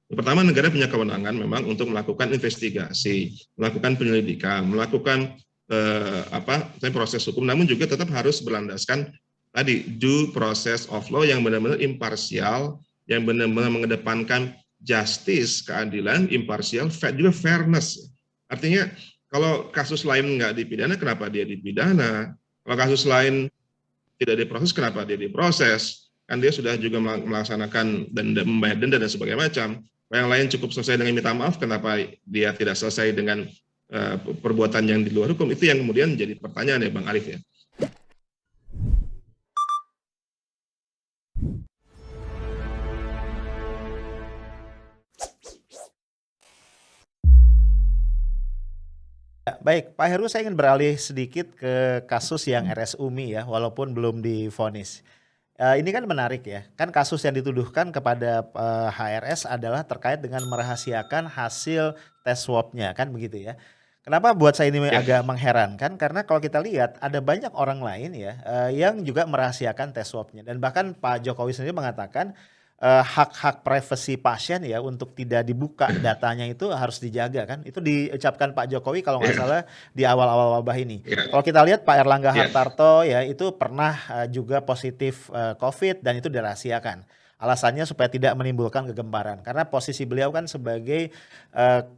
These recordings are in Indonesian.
Yang pertama, negara punya kewenangan memang untuk melakukan investigasi, melakukan penyelidikan, melakukan proses hukum, namun juga tetap harus berlandaskan tadi due process of law yang benar-benar imparsial, yang benar-benar mengedepankan justice, keadilan, imparsial, juga fairness. Artinya kalau kasus lain nggak dipidana, kenapa dia dipidana? Kalau kasus lain tidak diproses, kenapa dia diproses? Kan dia sudah juga melaksanakan denda, membayar denda dan sebagainya macam. Yang lain cukup selesai dengan minta maaf, kenapa dia tidak selesai dengan perbuatan yang di luar hukum? Itu yang kemudian menjadi pertanyaan ya Bang Arif ya. Baik, Pak Heru, saya ingin beralih sedikit ke kasus yang RS Umi ya, walaupun belum divonis. Ini kan menarik ya, kan kasus yang dituduhkan kepada HRS adalah terkait dengan merahasiakan hasil tes swabnya, kan begitu ya. Kenapa buat saya ini agak mengherankan? Karena kalau kita lihat ada banyak orang lain ya yang juga merahasiakan tes swabnya, dan bahkan Pak Jokowi sendiri mengatakan hak-hak privasi pasien ya untuk tidak dibuka datanya itu harus dijaga kan. Itu diucapkan Pak Jokowi kalau nggak salah di awal-awal wabah ini. Kalau kita lihat Pak Erlangga Hartarto ya itu pernah juga positif COVID dan itu dirahasiakan. Alasannya supaya tidak menimbulkan kegemparan karena posisi beliau kan sebagai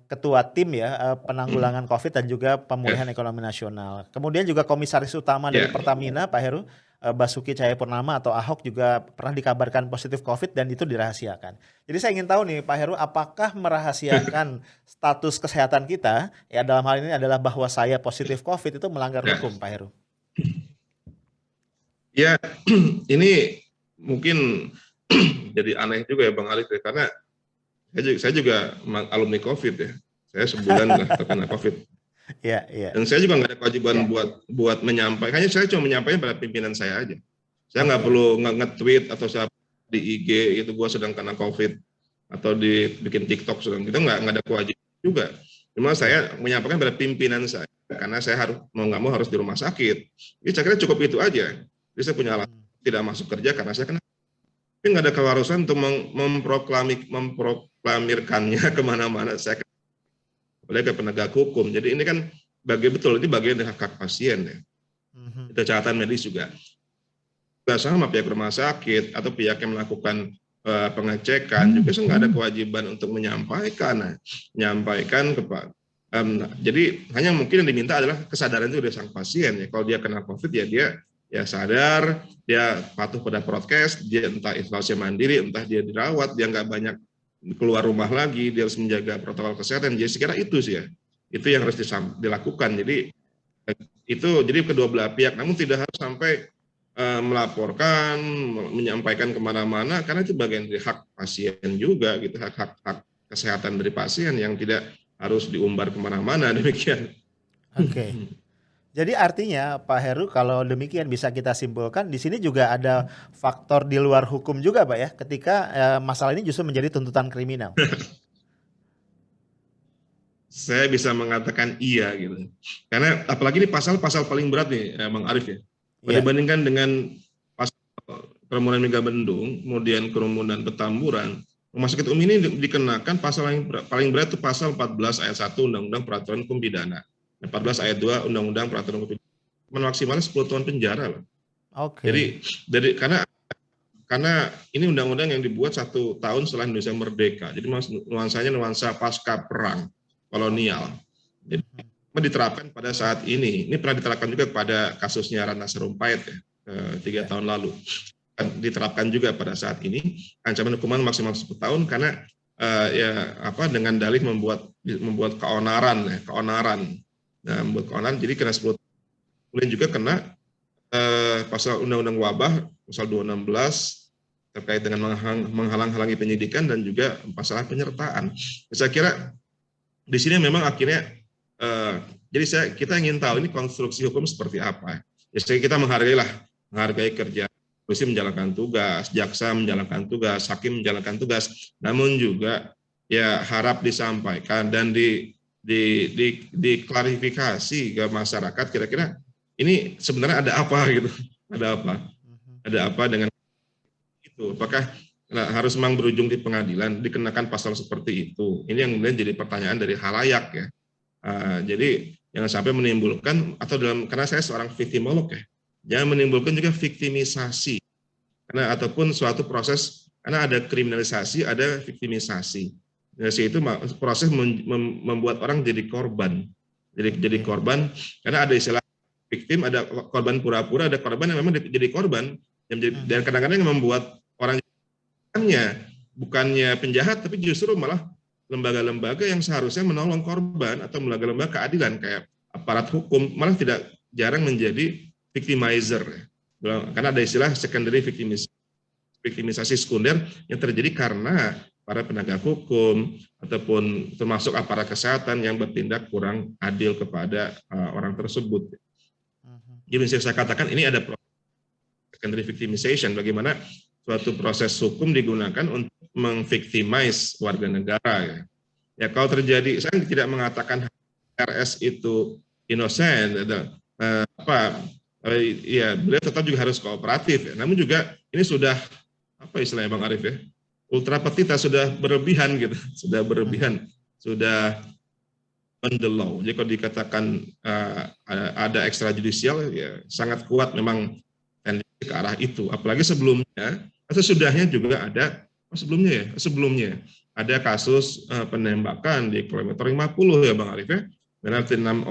ketua tim ya penanggulangan COVID dan juga pemulihan ekonomi nasional. Kemudian juga komisaris utama dari Pertamina Pak Heru Basuki Cahayapurnama atau Ahok juga pernah dikabarkan positif COVID dan itu dirahasiakan. Jadi saya ingin tahu nih Pak Heru, apakah merahasiakan status kesehatan kita ya dalam hal ini adalah bahwa saya positif COVID itu melanggar hukum Pak Heru? Ya, ini mungkin jadi aneh juga ya Bang Alif ya, karena saya juga alumni COVID ya. Saya sebulan lah terkena COVID. Dan saya juga nggak ada kewajiban buat menyampaikan. Hanya saya cuma menyampaikan pada pimpinan saya aja. Saya nggak perlu nge-tweet atau saya di IG itu gua sedang kena COVID atau dibikin TikTok sedang gitu, nggak ada kewajiban juga. Cuma saya menyampaikan pada pimpinan saya karena saya harus mau nggak mau harus di rumah sakit. Jadi saya kira cukup itu aja. Jadi saya punya alasan tidak masuk kerja karena saya kena. Tapi nggak ada keharusan untuk memproklamirkannya kemana-mana. Saya oleh ke penegak hukum. Jadi ini kan ini bagian dari hak pasien ya. Itu catatan medis juga. Sama pihak rumah sakit atau pihak yang melakukan pengecekan juga nggak ada kewajiban untuk menyampaikan kepada. Jadi hanya mungkin yang diminta adalah kesadaran itu dari sang pasien ya. Kalau dia kena COVID ya dia sadar, dia patuh pada prokes, dia entah isolasi mandiri, entah dia dirawat, dia nggak banyak keluar rumah lagi, dia harus menjaga protokol kesehatan. Jadi sekira itu sih ya, itu yang harus dilakukan. Jadi kedua belah pihak, namun tidak harus sampai melaporkan, menyampaikan kemana-mana, karena itu bagian dari hak pasien juga, gitu, hak kesehatan dari pasien yang tidak harus diumbar kemana-mana demikian. Oke. Jadi artinya Pak Heru kalau demikian bisa kita simpulkan di sini juga ada faktor di luar hukum juga Pak ya ketika masalah ini justru menjadi tuntutan kriminal. Saya bisa mengatakan iya gitu. Karena apalagi ini pasal-pasal paling berat nih Bang Arif ya. Dibandingkan dengan pasal kerumunan Megabendung, kemudian kerumunan Petamburan, Rumah Sakit Umi ini dikenakan pasal yang paling berat itu pasal 14 ayat 1 Undang-Undang Peraturan Hukum Pidana. 14 ayat 2 Undang-Undang Peraturan Hukum Pidana. Maksimalnya 10 tahun penjara loh. Jadi karena ini undang-undang yang dibuat 1 tahun setelah Indonesia merdeka. Jadi nuansanya nuansa pasca perang kolonial. Jadi diterapkan pada saat ini. Ini pernah diterapkan juga pada kasusnya Ratna Sarumpait ya, 3 tahun lalu. Diterapkan juga pada saat ini ancaman hukuman maksimal 10 tahun karena dengan dalih membuat keonaran. Nah, membuat keonaran jadi kena 10 tahun. Kemudian juga kena pasal Undang-Undang Wabah pasal 216 terkait dengan menghalang-halangi penyidikan dan juga pasal penyertaan. Saya kira di sini memang akhirnya jadi kita ingin tahu ini konstruksi hukum seperti apa. Jadi kita menghargai kerja polisi menjalankan tugas, jaksa menjalankan tugas, hakim menjalankan tugas, namun juga ya harap disampaikan dan diklarifikasi ke masyarakat kira-kira ini sebenarnya ada apa gitu, ada apa dengan itu, apakah harus memang berujung di pengadilan dikenakan pasal seperti itu. Ini yang kemudian jadi pertanyaan dari halayak ya. Jadi jangan sampai menimbulkan atau karena saya seorang viktimolog ya, jangan menimbulkan juga viktimisasi karena ataupun suatu proses karena ada kriminalisasi, ada viktimisasi. Itu proses membuat orang jadi korban. Jadi korban karena ada istilah victim, ada korban pura-pura, ada korban yang memang jadi korban dan kadang-kadang yang membuat orang bukannya penjahat tapi justru malah lembaga-lembaga yang seharusnya menolong korban atau lembaga-lembaga keadilan kayak aparat hukum malah tidak jarang menjadi victimizer karena ada istilah secondary victimisasi sekunder yang terjadi karena para penegak hukum ataupun termasuk aparat kesehatan yang bertindak kurang adil kepada orang tersebut. Jadi saya katakan ini ada secondary victimization, bagaimana suatu proses hukum digunakan untuk mengviktimize warga negara ya. Ya kalau terjadi, saya tidak mengatakan RS itu innocent, ya beliau tetap juga harus kooperatif ya. Namun juga ini sudah apa istilahnya Bang Arief ya, ultra petita, sudah berlebihan gitu, sudah berlebihan, sudah on the law. Jadi kalau dikatakan ada extrajudicial ya sangat kuat memang tendensi ke arah itu. Apalagi sebelumnya atau sesudahnya juga ada sebelumnya ada kasus penembakan di kilometer 50 ya Bang Arief ya. Berarti 6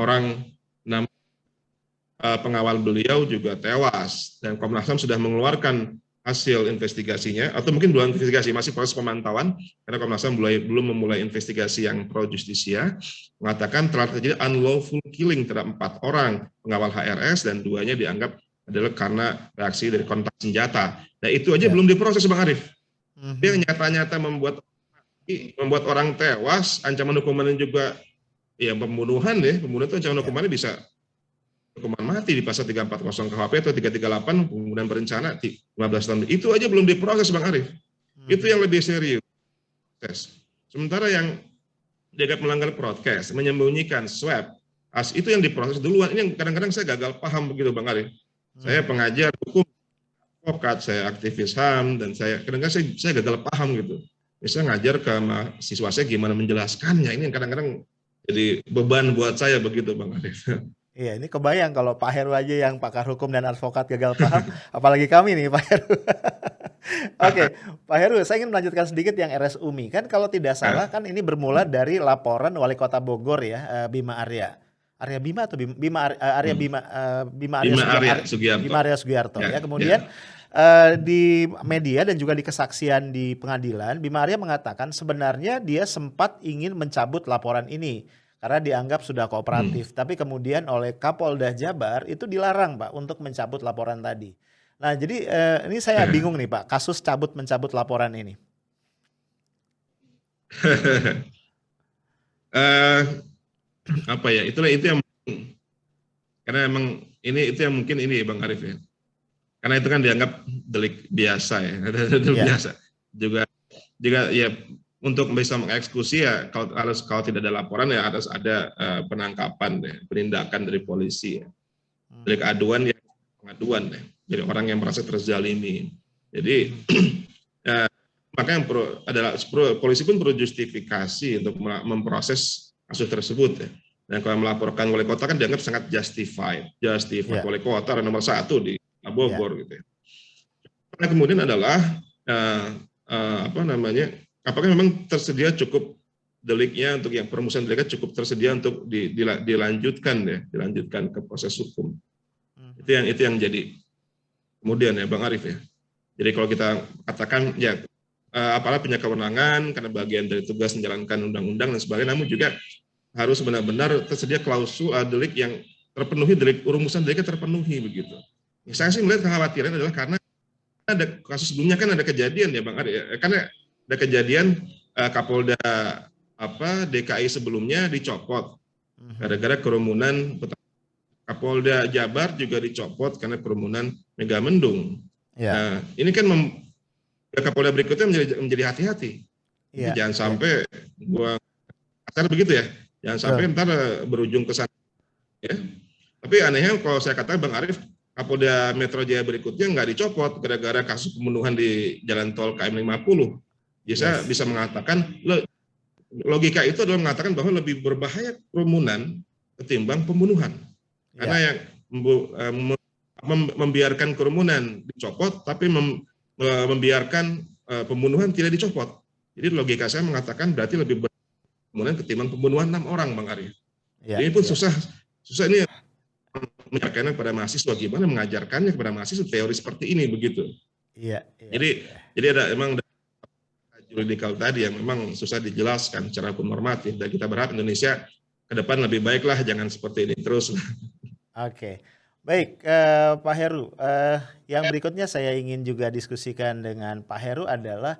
pengawal beliau juga tewas dan Komnas HAM sudah mengeluarkan hasil investigasinya atau mungkin belum investigasi, masih proses pemantauan karena Komnas HAM belum memulai investigasi yang pro justisia, mengatakan telah terjadi unlawful killing terhadap 4 orang pengawal HRS dan 2-nya dianggap adalah karena reaksi dari kontak senjata. Nah itu aja belum diproses Bang Arief. Dia nyata-nyata membuat orang tewas, ancaman hukumannya juga ya pembunuhan itu ancaman hukumannya bisa hukuman mati di pasal 340 KUHP atau 338 pembunuhan berencana 15 tahun. Itu aja belum diproses Bang Arief. Itu yang lebih serius. Sementara yang dianggap melanggar prokes, menyembunyikan swab, itu yang diproses duluan. Ini yang kadang-kadang saya gagal paham begitu Bang Arief. Saya pengajar hukum, advokat, saya aktivis HAM, dan kadang-kadang saya gagal paham gitu. Misalnya ngajar ke mahasiswa saya gimana menjelaskannya, ini yang kadang-kadang jadi beban buat saya begitu Bang Arief. Iya, ini kebayang kalau Pak Heru aja yang pakar hukum dan advokat gagal paham, apalagi kami nih Pak Heru. Oke, Pak Heru, saya ingin melanjutkan sedikit yang RS UMI. Kan kalau tidak salah kan ini bermula dari laporan Wali Kota Bogor ya, Bima Arya. Arya Bima atau Bima Arya Sugiarto ya. Kemudian di media dan juga di kesaksian di pengadilan, Bima Arya mengatakan sebenarnya dia sempat ingin mencabut laporan ini karena dianggap sudah kooperatif. Tapi kemudian oleh Kapolda Jabar itu dilarang Pak untuk mencabut laporan tadi. Nah jadi ini saya bingung nih Pak, kasus mencabut laporan ini. Apa ya, itu yang karena emang itu yang mungkin ini Bang Arief ya, karena itu kan dianggap delik biasa ya, biasa juga ya untuk bisa mengeksekusi ya kalau tidak ada laporan ya harus ada penangkapan ya, penindakan dari polisi ya. Delik aduan ya pengaduan ya, jadi orang yang merasa terzalimi. Jadi makanya polisi pun perlu justifikasi untuk memproses kasus tersebut ya. Dan kalau melaporkan wali kota kan dianggap sangat justified wali kota nomor 1 di Bogor gitu ya. Karena kemudian adalah apakah memang tersedia cukup deliknya untuk yang permusuhan deliknya cukup tersedia untuk dilanjutkan ke proses hukum. Itu yang jadi kemudian ya Bang Arief ya. Jadi kalau kita katakan ya aparat punya kewenangan karena bagian dari tugas menjalankan undang-undang dan sebagainya, namun juga harus benar-benar tersedia klausul delik yang terpenuhi, rumusan deliknya terpenuhi begitu. Saya sih melihat kekhawatiran adalah karena ada kasus sebelumnya kan ada kejadian ya Bang Ari, karena ada kejadian Kapolda DKI sebelumnya dicopot gara-gara kerumunan. Kapolda Jabar juga dicopot karena kerumunan Megamendung. Nah, ini kan Kapolda berikutnya menjadi hati-hati. Jangan sampai asal begitu ya. Jangan sampai ntar berujung ke sana. Ya. Tapi anehnya kalau saya katakan Bang Arief, Kapolda Metro Jaya berikutnya nggak dicopot gara-gara kasus pembunuhan di Jalan Tol KM 50. Jadi saya bisa mengatakan logika itu adalah mengatakan bahwa lebih berbahaya kerumunan ketimbang pembunuhan. Karena yang membiarkan kerumunan dicopot, tapi membiarkan pembunuhan tidak dicopot. Jadi logika saya mengatakan berarti lebih kerumunan ketimbang pembunuhan 6 orang, Bang Arif. Ini pun susah ini mengajarkannya kepada mahasiswa, gimana mengajarkannya kepada mahasiswa teori seperti ini begitu. Jadi ada emang juridikal tadi yang memang susah dijelaskan secara hukum normatif, dan kita berharap Indonesia ke depan lebih baiklah, jangan seperti ini terus. Oke, baik Pak Heru. Yang berikutnya saya ingin juga diskusikan dengan Pak Heru adalah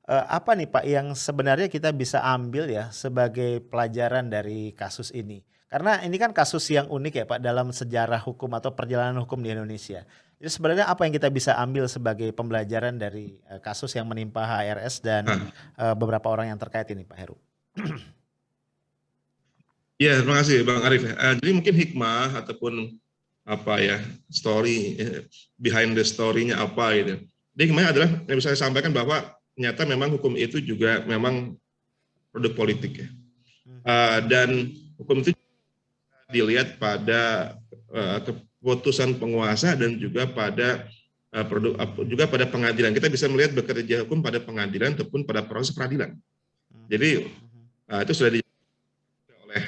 apa nih Pak yang sebenarnya kita bisa ambil ya sebagai pelajaran dari kasus ini. Karena ini kan kasus yang unik ya Pak dalam sejarah hukum atau perjalanan hukum di Indonesia. Jadi sebenarnya apa yang kita bisa ambil sebagai pembelajaran dari kasus yang menimpa HRS dan beberapa orang yang terkait ini Pak Heru? Ya, terima kasih Bang Arif. Jadi mungkin hikmah ataupun apa ya, story behind the story-nya apa gitu. Jadi hikmahnya adalah yang bisa saya sampaikan bahwa ternyata memang hukum itu juga memang produk politik ya. Dan hukum itu dilihat pada keputusan penguasa dan juga pada pada pengadilan. Kita bisa melihat bekerja hukum pada pengadilan ataupun pada proses peradilan. Jadi itu sudah dijelaskan oleh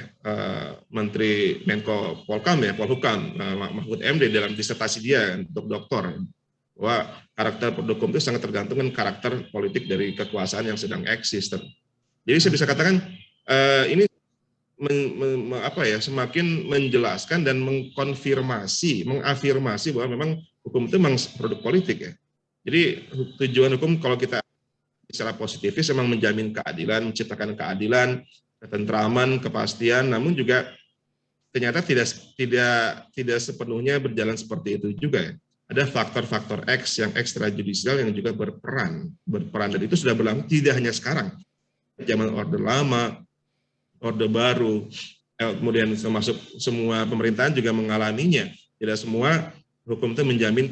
Menteri Menko Polhukam Mahfud MD dalam disertasi dia untuk doktor, bahwa karakter produk hukum itu sangat tergantung dengan karakter politik dari kekuasaan yang sedang eksis. Jadi saya bisa katakan ini semakin menjelaskan dan mengafirmasi bahwa memang hukum itu memang produk politik ya. Jadi tujuan hukum kalau kita secara positifis memang menjamin keadilan, menciptakan keadilan, ketentraman, kepastian, namun juga ternyata tidak sepenuhnya berjalan seperti itu juga ya. Ada faktor-faktor X yang ekstrajudisial yang juga berperan dan itu sudah berlangsung tidak hanya sekarang. Zaman Orde Lama, Orde Baru, kemudian termasuk semua pemerintahan juga mengalaminya. Tidak semua hukum itu menjamin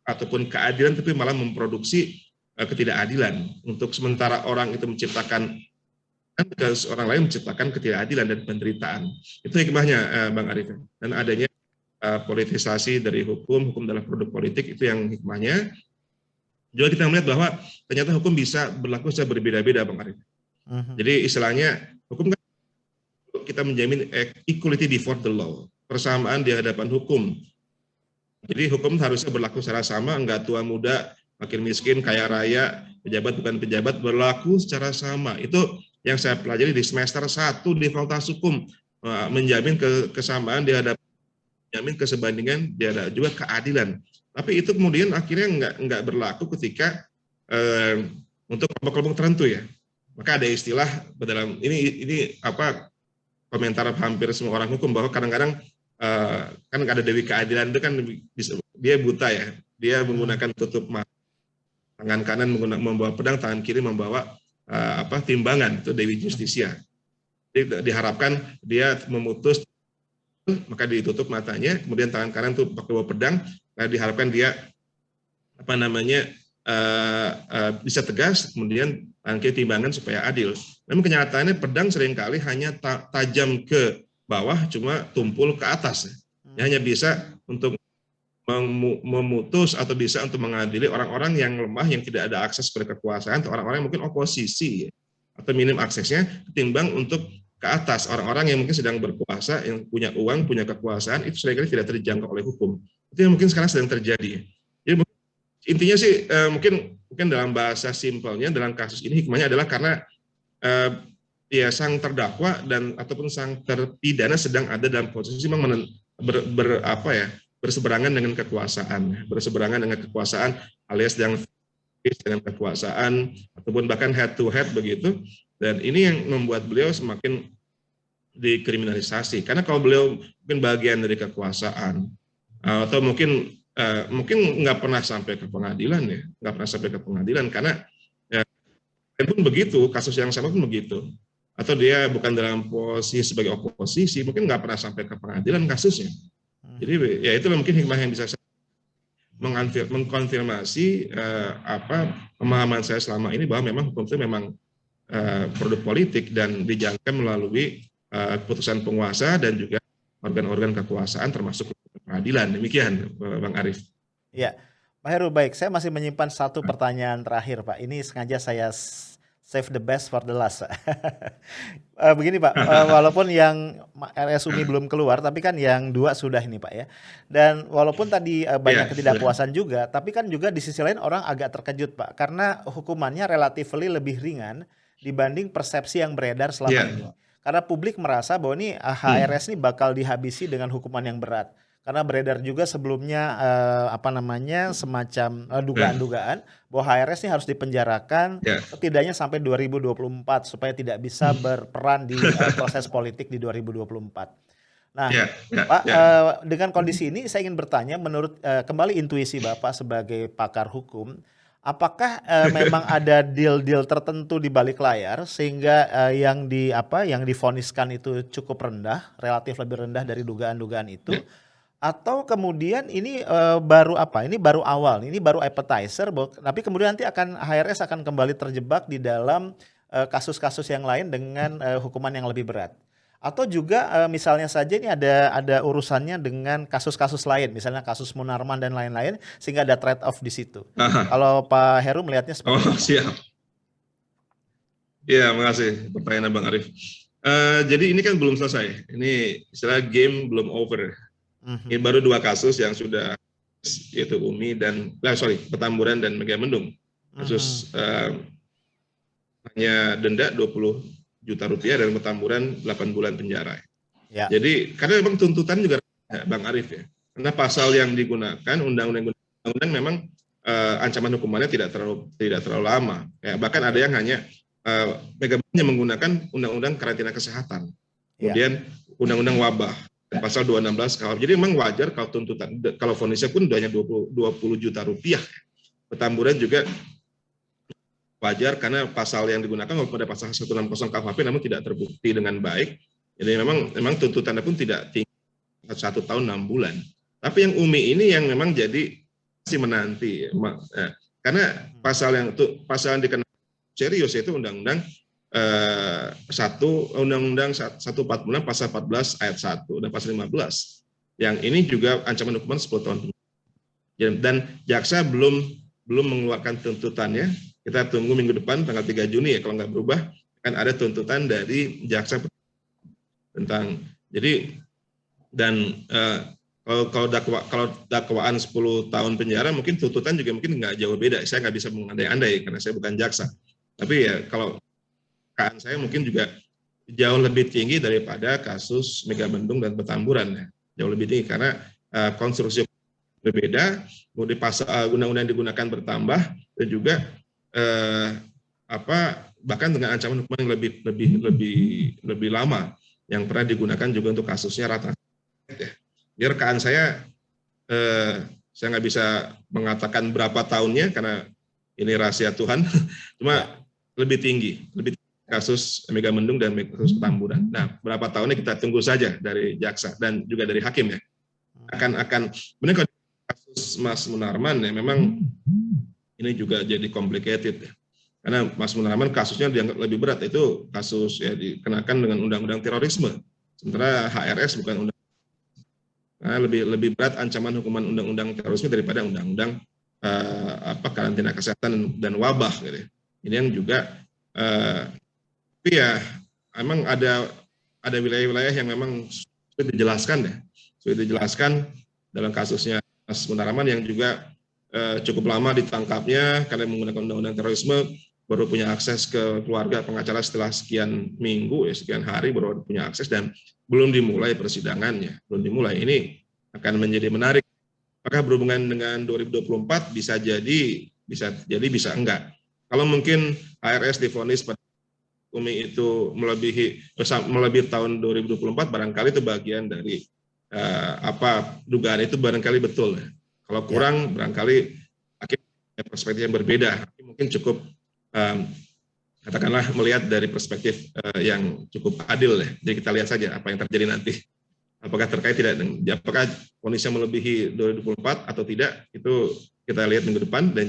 ataupun keadilan, tapi malah memproduksi ketidakadilan. Untuk sementara orang itu menciptakan, orang lain menciptakan ketidakadilan dan penderitaan. Itu hikmahnya Bang Arif. Dan adanya politisasi dari hukum adalah produk politik, itu yang hikmahnya. Juga kita melihat bahwa ternyata hukum bisa berlaku secara berbeda-beda Bang Arif. Jadi istilahnya hukum kan kita menjamin equality before the law, persamaan di hadapan hukum. Jadi hukum harusnya berlaku secara sama, enggak tua muda, makin miskin, kaya raya, pejabat bukan pejabat, berlaku secara sama. Itu yang saya pelajari di semester 1 di Fakultas Hukum, menjamin kesamaan di hadapan, menjamin kesebandingan, dia ada juga keadilan. Tapi itu kemudian akhirnya enggak berlaku ketika untuk kelompok-kelompok tertentu ya. Maka ada istilah dalam ini komentar hampir semua orang hukum bahwa kadang-kadang kan ada Dewi Keadilan itu kan dia buta ya, dia menggunakan tutup mata, tangan kanan membawa pedang, tangan kiri membawa timbangan, itu Dewi Justisia. Jadi diharapkan dia memutus, maka ditutup matanya, kemudian tangan kanan itu pakai bawa pedang, nah diharapkan dia bisa tegas, kemudian angka timbangan supaya adil. Namun kenyataannya pedang seringkali hanya tajam ke bawah, cuma tumpul ke atas. Hanya bisa untuk memutus atau bisa untuk mengadili orang-orang yang lemah, yang tidak ada akses pada kekuasaan, atau orang-orang yang mungkin oposisi atau minim aksesnya, ketimbang untuk ke atas orang-orang yang mungkin sedang berkuasa, yang punya uang, punya kekuasaan, itu seringkali tidak terjangkau oleh hukum. Itu yang mungkin sekarang sedang terjadi. Jadi intinya sih mungkin dalam bahasa simpelnya dalam kasus ini hikmahnya adalah karena sang terdakwa dan ataupun sang terpidana sedang ada dalam posisi memang berseberangan dengan kekuasaan, alias dengan kekuasaan ataupun bahkan head to head begitu. Dan ini yang membuat beliau semakin dikriminalisasi, karena kalau beliau mungkin bagian dari kekuasaan atau mungkin nggak pernah sampai ke pengadilan karena pun begitu, kasus yang sama pun begitu, atau dia bukan dalam posisi sebagai oposisi, mungkin nggak pernah sampai ke pengadilan kasusnya. Jadi ya itulah mungkin hikmah yang bisa saya mengkonfirmasi pemahaman saya selama ini bahwa memang hukum itu memang produk politik dan dijalankan melalui keputusan penguasa dan juga organ-organ kekuasaan termasuk peradilan. Demikian, Bang Arief. Ya, Pak Heru, baik. Saya masih menyimpan satu pertanyaan terakhir, Pak. Ini sengaja saya save the best for the last. Begini, Pak, walaupun yang RSUMI belum keluar, tapi kan yang 2 sudah ini, Pak ya. Dan walaupun tadi banyak ketidakpuasan juga, tapi kan juga di sisi lain orang agak terkejut, Pak, karena hukumannya relatively lebih ringan dibanding persepsi yang beredar selama ini. Karena publik merasa bahwa ini HRS ini bakal dihabisi dengan hukuman yang berat. Karena beredar juga sebelumnya semacam dugaan-dugaan bahwa HRS ini harus dipenjarakan setidaknya sampai 2024 supaya tidak bisa berperan di proses politik di 2024. Nah, Pak, dengan kondisi ini saya ingin bertanya, menurut kembali intuisi Bapak sebagai pakar hukum, apakah memang ada deal-deal tertentu di balik layar sehingga yang divoniskan itu cukup rendah, relatif lebih rendah dari dugaan-dugaan itu? Atau kemudian ini baru awal, ini baru appetizer, tapi kemudian nanti HRS akan kembali terjebak di dalam kasus-kasus yang lain dengan hukuman yang lebih berat. Atau juga misalnya saja ini ada urusannya dengan kasus-kasus lain, misalnya kasus Munarman dan lain-lain, sehingga ada trade off di situ. Kalau Pak Heru melihatnya seperti apa? Siap. Ya, makasih pertanyaan Bang Arief. Jadi ini kan belum selesai. Ini istilah game belum over. Ini baru 2 kasus yang sudah, yaitu Petamburan dan Megamendung. Kasus hanya denda 20 juta rupiah dan Petamburan 8 bulan penjara. Ya. Jadi karena memang tuntutan juga Bang Arief ya. Karena pasal yang digunakan undang-undang memang ancaman hukumannya tidak terlalu lama. Ya, bahkan ada yang hanya Megamendung yang menggunakan undang-undang karantina kesehatan. Kemudian undang-undang wabah. Pasal 216 KUHP. Jadi memang wajar kalau tuntutan, kalau vonisnya pun hanya 20 juta rupiah. Petamburan juga wajar karena pasal yang digunakan pada pasal 160 KUHP namun tidak terbukti dengan baik. Jadi memang tuntutannya pun tidak tinggi, 1 tahun 6 bulan. Tapi yang UMI ini yang memang jadi masih menanti. Karena pasal yang dikenakan serius yaitu Undang-Undang 146 pasal 14 ayat 1 dan pasal 15. Yang ini juga ancaman hukuman 10 tahun. Dan jaksa belum mengeluarkan tuntutannya. Kita tunggu minggu depan tanggal 3 Juni ya, kalau nggak berubah akan ada tuntutan dari jaksa tentang kalau dakwaan 10 tahun penjara mungkin tuntutan juga mungkin nggak jauh beda. Saya nggak bisa mengandai-andai karena saya bukan jaksa. Tapi ya kalau saya mungkin juga jauh lebih tinggi daripada kasus Megamendung dan Petamburan ya. Jauh lebih tinggi karena konstruksi berbeda, kemudian pasal undang-undang yang digunakan bertambah dan juga bahkan dengan ancaman hukuman yang lebih lama yang pernah digunakan juga untuk kasusnya rata-rata. Ya. Jadi rekaan saya nggak bisa mengatakan berapa tahunnya karena ini rahasia Tuhan, cuma lebih tinggi kasus Megamendung dan kasus Petamburan. Nah, berapa tahunnya kita tunggu saja dari jaksa dan juga dari hakim ya. Benar kalau kasus Mas Munarman ya memang ini juga jadi complicated ya. Karena Mas Munarman kasusnya dianggap lebih berat, itu kasus ya dikenakan dengan undang-undang terorisme. Sementara HRS bukan undang. Nah, lebih berat ancaman hukuman undang-undang terorisme daripada undang-undang karantina kesehatan dan wabah gitu. Ini yang juga tapi ya memang ada wilayah-wilayah yang memang sudah dijelaskan dalam kasusnya Mas Munarman yang juga cukup lama ditangkapnya karena menggunakan undang-undang terorisme, baru punya akses ke keluarga pengacara setelah sekian minggu sekian hari baru punya akses dan belum dimulai persidangannya, belum dimulai. Ini akan menjadi menarik. Apakah berhubungan dengan 2024 bisa bisa enggak. Kalau mungkin HRS divonis pada UMI itu melebihi tahun 2024, barangkali itu bagian dari dugaan itu barangkali betul. Kalau kurang barangkali perspektif yang berbeda. Mungkin cukup katakanlah melihat dari perspektif yang cukup adil ya. Jadi kita lihat saja apa yang terjadi nanti. apakah terkait tidak, apakah vonisnya melebihi 2024 atau tidak, itu kita lihat minggu depan, dan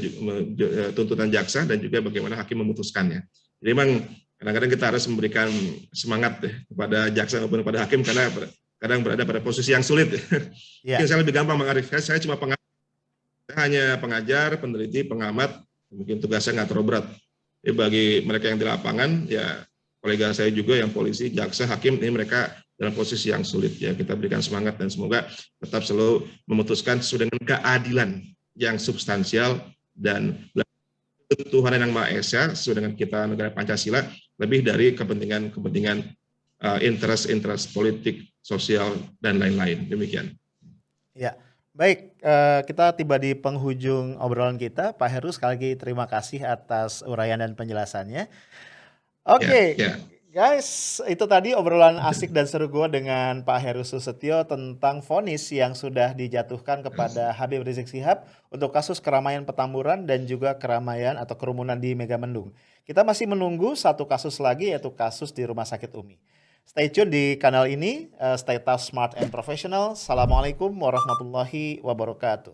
tuntutan jaksa dan juga bagaimana hakim memutuskannya. Jadi memang kadang-kadang kita harus memberikan semangat kepada jaksa maupun kepada hakim, karena kadang berada pada posisi yang sulit. Mungkin saya lebih gampang, Bang Arief, saya cuma saya hanya pengajar, peneliti, pengamat, mungkin tugasnya nggak terlalu berat. Jadi bagi mereka yang di lapangan, ya kolega saya juga yang polisi, jaksa, hakim, ini mereka dalam posisi yang sulit. Ya kita berikan semangat dan semoga tetap selalu memutuskan sesuai dengan keadilan yang substansial dan Tuhan yang Maha Esa sesuai dengan kita negara Pancasila, lebih dari kepentingan interest politik, sosial, dan lain-lain. Demikian. Ya, baik, kita tiba di penghujung obrolan kita. Pak Heru, sekali lagi terima kasih atas uraian dan penjelasannya. Oke, guys, itu tadi obrolan asik dan seru gue dengan Pak Heru Susetio tentang vonis yang sudah dijatuhkan kepada Habib Rizik Syihab untuk kasus keramaian Petamburan dan juga keramaian atau kerumunan di Megamendung. Kita masih menunggu satu kasus lagi, yaitu kasus di Rumah Sakit Umi. Stay tune di kanal ini, stay tough, smart, and professional. Assalamualaikum warahmatullahi wabarakatuh.